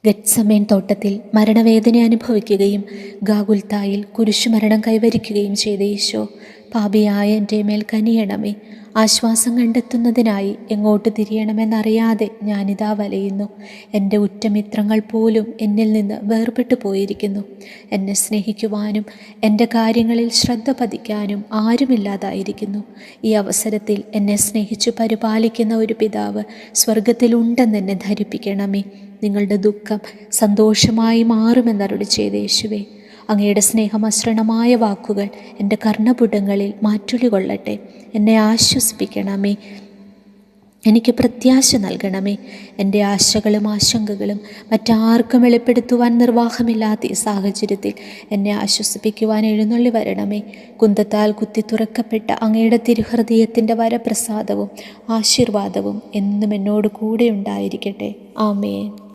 ഗെത്സമേൻ തോട്ടത്തിൽ മരണവേദന അനുഭവിക്കുകയും ഗാഗുൽത്തായിൽ കുരിശുമരണം കൈവരിക്കുകയും ചെയ്ത ഈശോ, പാപിയായ എൻ്റെ മേൽ കനിയണമേ. ആശ്വാസം കണ്ടെത്തുന്നതിനായി എങ്ങോട്ട് തിരിയണമെന്നറിയാതെ ഞാനിതാ വലയുന്നു. എൻ്റെ ഉറ്റമിത്രങ്ങൾ പോലും എന്നിൽ നിന്ന് വേർപെട്ടു പോയിരിക്കുന്നു. എന്നെ സ്നേഹിക്കുവാനും എൻ്റെ കാര്യങ്ങളിൽ ശ്രദ്ധ പതിക്കാനും ആരുമില്ലാതായിരിക്കുന്നു. ഈ അവസരത്തിൽ എന്നെ സ്നേഹിച്ചു പരിപാലിക്കുന്ന ഒരു പിതാവ് സ്വർഗത്തിലുണ്ടെന്നെന്നെ ധരിപ്പിക്കണമേ. നിങ്ങളുടെ ദുഃഖം സന്തോഷമായി മാറുമെന്നരുളി ചെയ്ത യേശുവേ, അങ്ങയുടെ സ്നേഹമസൃണമായ വാക്കുകൾ എൻ്റെ കർണപുടങ്ങളിൽ മാറ്റുളി കൊള്ളട്ടെ. എന്നെ ആശ്വസിപ്പിക്കണമേ, എനിക്ക് പ്രത്യാശ നൽകണമേ. എൻ്റെ ആശകളും ആശങ്കകളും മറ്റാർക്കും വെളിപ്പെടുത്തുവാൻ നിർവാഹമില്ലാത്ത ഈ സാഹചര്യത്തിൽ എന്നെ ആശ്വസിപ്പിക്കുവാൻ എഴുന്നള്ളി വരണമേ. കുന്തത്താൽ കുത്തി തുറക്കപ്പെട്ട അങ്ങയുടെ തിരുഹൃദയത്തിൻ്റെ വരപ്രസാദവും ആശീർവാദവും എന്നും എന്നോട് കൂടെ ഉണ്ടായിരിക്കട്ടെ. ആമേൻ.